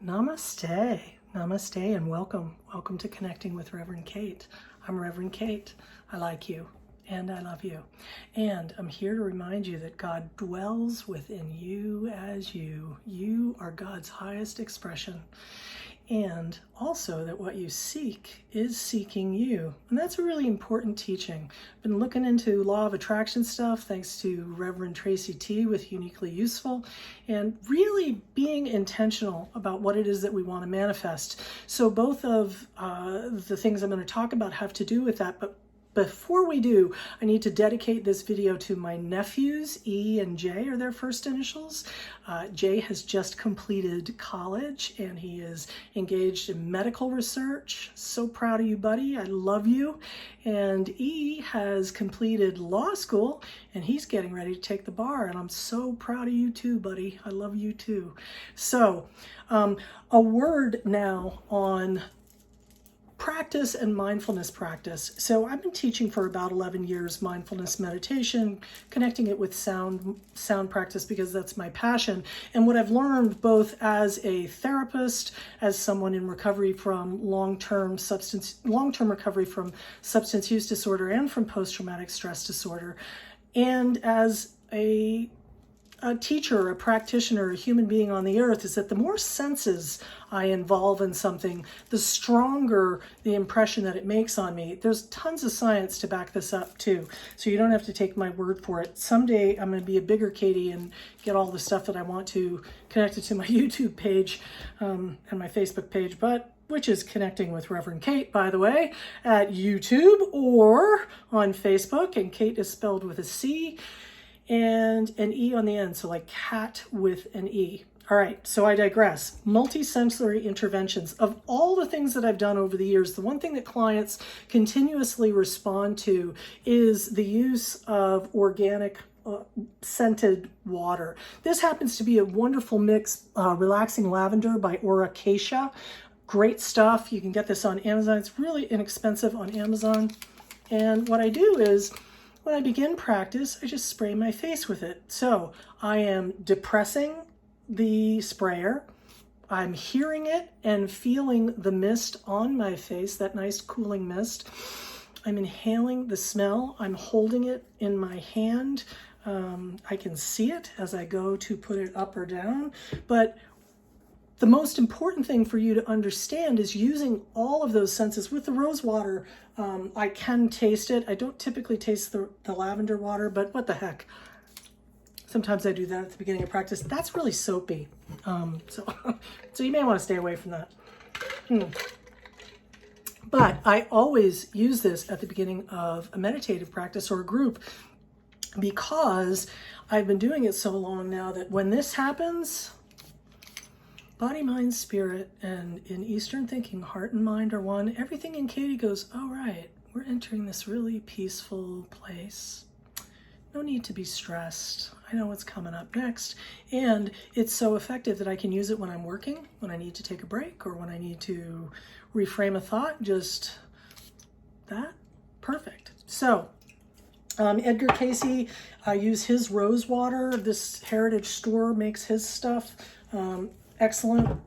Namaste. Namaste and welcome. Welcome to Connecting with Reverend Kate. I'm Reverend Kate. I like you and I love you. And I'm here to remind you that God dwells within you as you. You are God's highest expression. And also that what you seek is seeking you. And that's a really important teaching. I've been looking into law of attraction stuff thanks to Reverend Tracy T with Uniquely Useful, and really being intentional about what it is that we want to manifest. So both of the things I'm going to talk about have to do with that, but before we do, I need to dedicate this video to my nephews. E and J are their first initials. J has just completed college and he is engaged in medical research. So proud of you, buddy. I love you. And E has completed law school and he's getting ready to take the bar. And I'm so proud of you too, buddy. I love you too. So a word now on practice and mindfulness practice. So I've been teaching for about 11 years mindfulness meditation, connecting it with sound practice because that's my passion. And what I've learned both as a therapist, as someone in recovery from long-term recovery from substance use disorder and from post-traumatic stress disorder, and as a teacher, a practitioner, a human being on the earth, is that the more senses I involve in something, the stronger the impression that it makes on me. There's tons of science to back this up too, so you don't have to take my word for it. Someday I'm going to be a bigger Katie and get all the stuff that I want to connected to my YouTube page and my Facebook page, which is Connecting with Reverend Kate, by the way, at YouTube or on Facebook, and Kate is spelled with a C and an E on the end, so like cat with an E. All right, so I digress. Multisensory interventions. Of all the things that I've done over the years, the one thing that clients continuously respond to is the use of organic scented water. This happens to be a wonderful mix, Relaxing Lavender by Auracacia. Great stuff. You can get this on Amazon. It's really inexpensive on Amazon. And what I do is, when I begin practice, I just spray my face with it. So I am depressing the sprayer. I'm hearing it and feeling the mist on my face, that nice cooling mist. I'm inhaling the smell. I'm holding it in my hand. I can see it as I go to put it up or down. But the most important thing for you to understand is using all of those senses. With the rose water, I can taste it. I don't typically taste the lavender water, but what the heck. Sometimes I do that at the beginning of practice. That's really soapy. So you may want to stay away from that. But I always use this at the beginning of a meditative practice or a group because I've been doing it so long now that when this happens, body, mind, spirit, and in Eastern thinking, heart and mind are one. Everything in Katie goes, oh, right, we're entering this really peaceful place. No need to be stressed. I know what's coming up next. And it's so effective that I can use it when I'm working, when I need to take a break, or when I need to reframe a thought. Just that. Perfect. So Edgar Cayce, I use his rose water. This Heritage store makes his stuff. Excellent.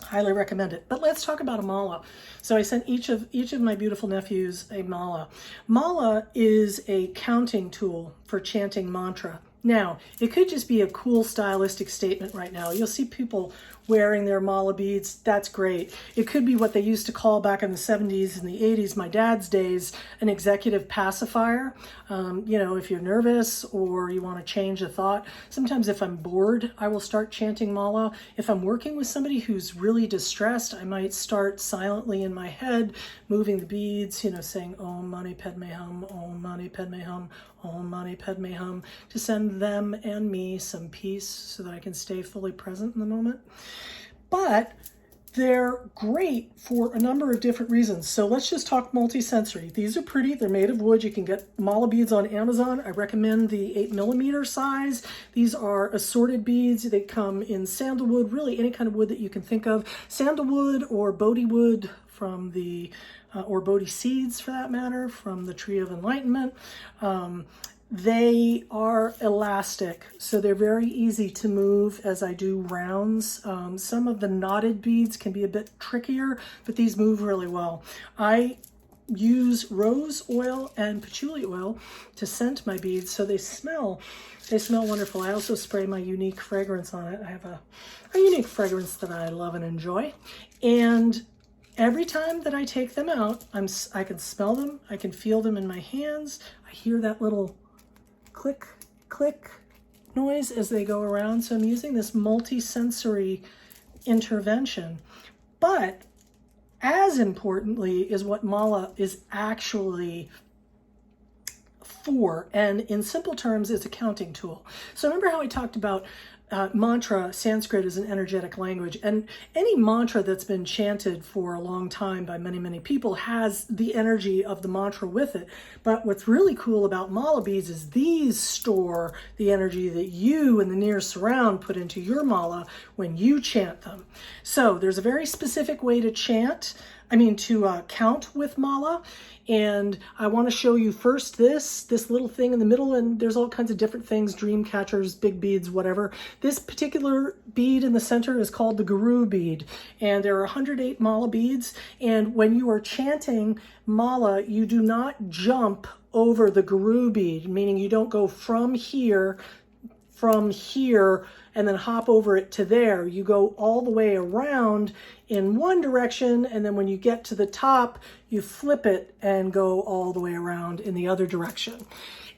Highly recommend it. But let's talk about a mala. So I sent each of my beautiful nephews a mala. Mala is a counting tool for chanting mantra. Now, it could just be a cool stylistic statement right now. You'll see people wearing their mala beads. That's great. It could be what they used to call back in the 70s and the 80s, my dad's days, an executive pacifier. If you're nervous or you want to change a thought. Sometimes if I'm bored, I will start chanting mala. If I'm working with somebody who's really distressed, I might start silently in my head, moving the beads, saying Om Mani Padme Hum, Om Mani Padme Hum, Om Mani Padme Hum, to send them and me some peace so that I can stay fully present in the moment. But they're great for a number of different reasons. So let's just talk multisensory. These are pretty. They're made of wood. You can get mala beads on Amazon. I recommend the 8mm size. These are assorted beads. They come in sandalwood, really any kind of wood that you can think of. Sandalwood or Bodhi wood from or Bodhi seeds for that matter, from the Tree of Enlightenment. They are elastic, so they're very easy to move as I do rounds. Some of the knotted beads can be a bit trickier, but these move really well. I use rose oil and patchouli oil to scent my beads, so they smell wonderful. I also spray my unique fragrance on it. I have a unique fragrance that I love and enjoy. And every time that I take them out, I can smell them, I can feel them in my hands. I hear that little click, click noise as they go around. So I'm using this multi-sensory intervention. But as importantly is what mala is actually for. And in simple terms, it's a counting tool. So remember how I talked about mantra. Sanskrit is an energetic language, and any mantra that's been chanted for a long time by many, many people has the energy of the mantra with it. But what's really cool about mala beads is these store the energy that you and the near surround put into your mala when you chant them. So there's a very specific way to count with mala. And I want to show you first this little thing in the middle, and there's all kinds of different things, dream catchers, big beads, whatever. This particular bead in the center is called the Guru bead, and there are 108 mala beads. And when you are chanting mala, you do not jump over the Guru bead, meaning you don't go from here, and then hop over it to there. You go all the way around in one direction, and then when you get to the top, you flip it and go all the way around in the other direction.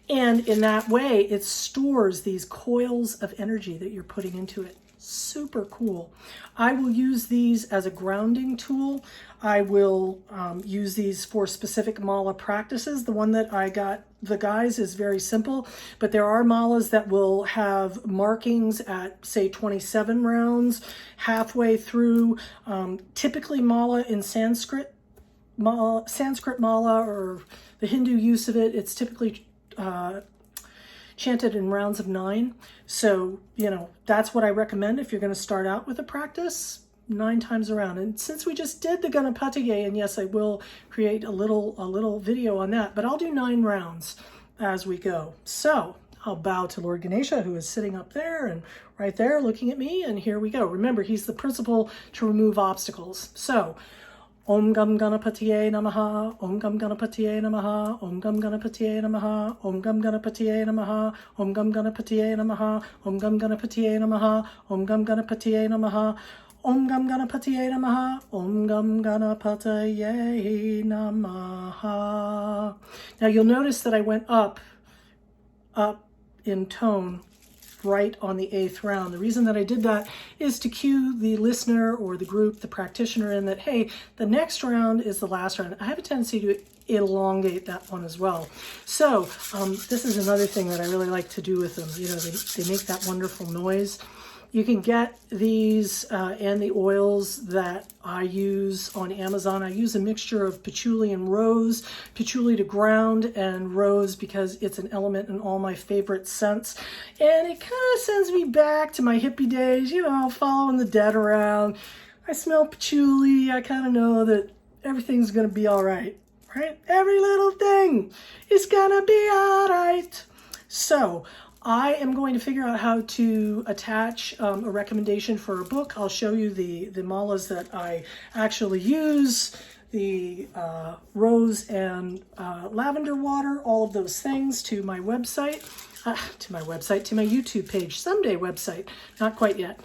And in that way, it stores these coils of energy that you're putting into it. Super cool. I will use these as a grounding tool. I will use these for specific mala practices. The one that I got the guys is very simple, but there are malas that will have markings at, say, 27 rounds, halfway through. Typically mala in Sanskrit mala, or the Hindu use of it, it's typically chanted in rounds of 9. So, that's what I recommend if you're going to start out with a practice, 9 times around. And since we just did the Ganapatiye, and yes, I will create a little video on that, but I'll do 9 rounds as we go. So I'll bow to Lord Ganesha, who is sitting up there and right there looking at me, and here we go. Remember, he's the principle to remove obstacles. So Om Gam Ganapatiye Namaha, Om Gam Ganapatiye Namaha, Om Gam Ganapatiye Namaha, Om Gam Ganapatiye Namaha, Om Gam Ganapatiye Namaha, Om Gam Ganapatiye Namaha, Om Gam Ganapatiye Namaha, Om Gam Ganapatiye Namaha, Om Gam Ganapatiye Namaha. Now you'll notice that I went up in tone right on the 8th round. The reason that I did that is to cue the listener or the group, the practitioner, in that, hey, the next round is the last round. I have a tendency to elongate that one as well. So this is another thing that I really like to do with them. They make that wonderful noise. You can get these and the oils that I use on Amazon. I use a mixture of patchouli and rose, patchouli to ground, and rose because it's an element in all my favorite scents. And it kind of sends me back to my hippie days, following the dead around. I smell patchouli. I kind of know that everything's going to be all right, right? Every little thing is going to be all right. So I am going to figure out how to attach a recommendation for a book. I'll show you the malas that I actually use, the rose and lavender water, all of those things to my website, to my YouTube page, someday website, not quite yet.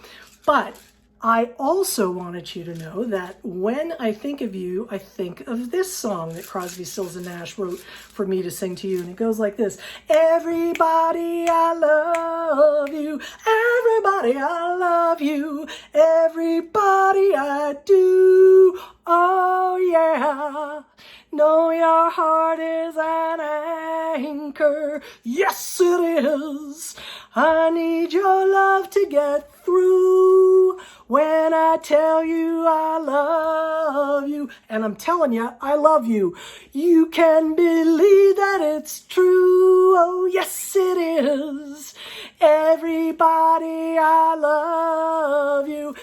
But I also wanted you to know that when I think of you, I think of this song that Crosby, Stills and Nash wrote for me to sing to you. And it goes like this. Everybody, I love you. Everybody, I love you. Everybody, I do. Oh, yeah. Know your heart is an anchor. Yes, it is. I need your love to get through. When I tell you I love you, and I'm telling you I love you, you can believe that it's true. Oh, yes, it is. Everybody, I love you.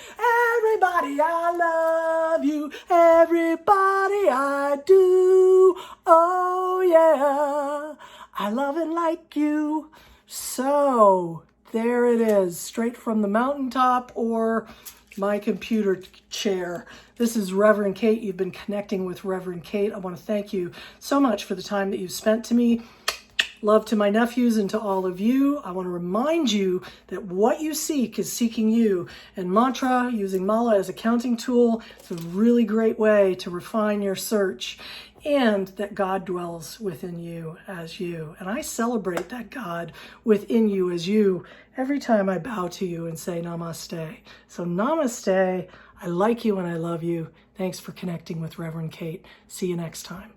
Everybody, I love you. Everybody, I do. Oh, yeah. I love and like you. So there it is, straight from the mountaintop or my computer chair. This is Reverend Kate. You've been connecting with Reverend Kate. I want to thank you so much for the time that you've spent to me. Love to my nephews and to all of you. I want to remind you that what you seek is seeking you. And mantra, using mala as a counting tool, it's a really great way to refine your search. And that God dwells within you as you. And I celebrate that God within you as you every time I bow to you and say namaste. So namaste. I like you and I love you. Thanks for connecting with Reverend Kate. See you next time.